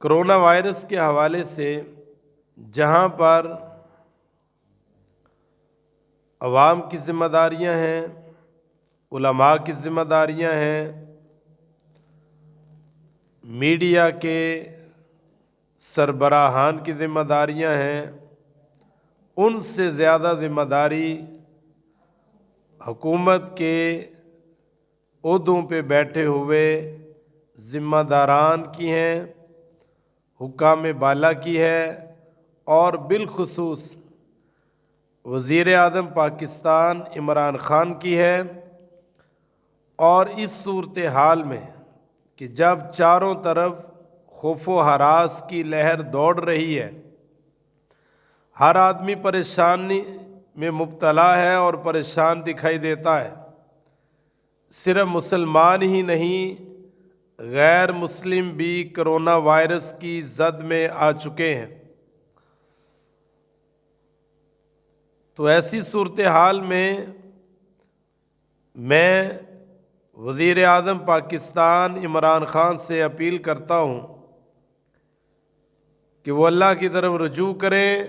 Corona virus کے حوالے سے جہاں پر عوام کی ذمہ داریاں ہیں، علماء کی ذمہ داریاں ہیں، میڈیا کے سربراہان کی ذمہ داریاں ہیں، ان سے زیادہ ذمہ داری حکومت کے عہدوں پہ بیٹھے ہوئے ذمہ داران کی ہیں، حکام بالا کی ہے، اور بالخصوص وزیر اعظم پاکستان عمران خان کی ہے۔ اور اس صورتحال میں کہ جب چاروں طرف خوف و ہراس کی لہر دوڑ رہی ہے، ہر آدمی پریشانی میں مبتلا ہے اور پریشان دکھائی دیتا ہے، صرف مسلمان ہی نہیں غیر مسلم بھی کرونا وائرس کی زد میں آ چکے ہیں۔ تو ایسی صورتحال میں وزیر اعظم پاکستان عمران خان سے اپیل کرتا ہوں کہ وہ اللہ کی طرف رجوع کریں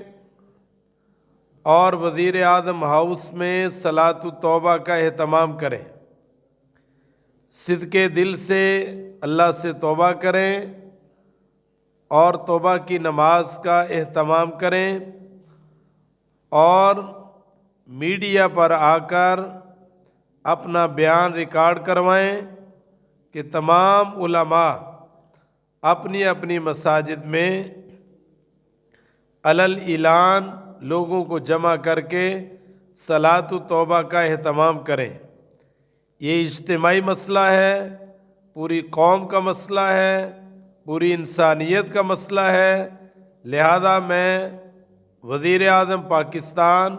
اور وزیر اعظم ہاؤس میں صلاۃ التوبہ کا اہتمام کریں، صدقے دل سے اللہ سے توبہ کریں اور توبہ کی نماز کا اہتمام کریں، اور میڈیا پر آ کر اپنا بیان ریکارڈ کروائیں کہ تمام علماء اپنی اپنی مساجد میں علل اعلان لوگوں کو جمع کر کے صلاۃ التوبہ کا اہتمام کریں۔ یہ اجتماعی مسئلہ ہے، پوری قوم کا مسئلہ ہے، پوری انسانیت کا مسئلہ ہے، لہذا میں وزیر اعظم پاکستان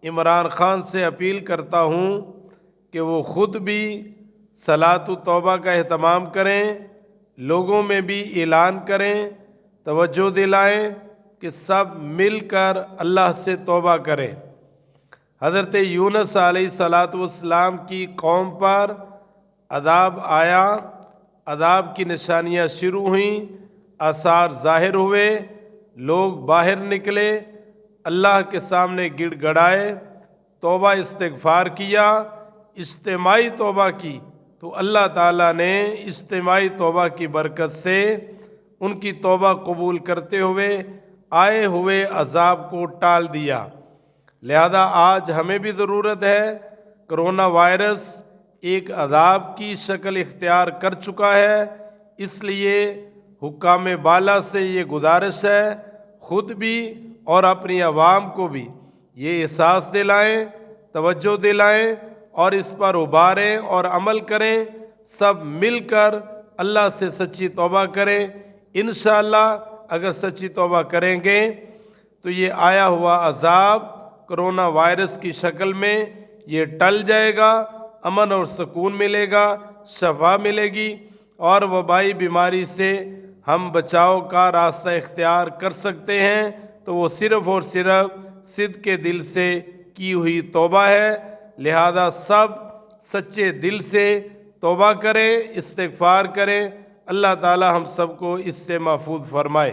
عمران خان سے اپیل کرتا ہوں کہ وہ خود بھی صلاۃ التوبہ کا اہتمام کریں، لوگوں میں بھی اعلان کریں، توجہ دلائیں کہ سب مل کر اللہ سے توبہ کریں۔ حضرت یونس علیہ السلام کی قوم پر عذاب آیا، عذاب کی نشانیاں شروع ہوئیں، آثار ظاہر ہوئے، لوگ باہر نکلے، اللہ کے سامنے گڑ گڑائے، توبہ استغفار کیا، اجتماعی توبہ کی، تو اللہ تعالیٰ نے اجتماعی توبہ کی برکت سے ان کی توبہ قبول کرتے ہوئے آئے ہوئے عذاب کو ٹال دیا۔ لہذا آج ہمیں بھی ضرورت ہے، کرونا وائرس ایک عذاب کی شکل اختیار کر چکا ہے، اس لیے حکام بالا سے یہ گزارش ہے، خود بھی اور اپنی عوام کو بھی یہ احساس دلائیں، توجہ دلائیں اور اس پر ابھاریں اور عمل کریں، سب مل کر اللہ سے سچی توبہ کریں۔ انشاءاللہ اگر سچی توبہ کریں گے تو یہ آیا ہوا عذاب کرونا وائرس کی شکل میں یہ ٹل جائے گا، امن اور سکون ملے گا، شفا ملے گی، اور وبائی بیماری سے ہم بچاؤ کا راستہ اختیار کر سکتے ہیں، تو وہ صرف اور صرف صدقے دل سے کی ہوئی توبہ ہے۔ لہذا سب سچے دل سے توبہ کریں، استغفار کریں، اللہ تعالی ہم سب کو اس سے محفوظ فرمائے۔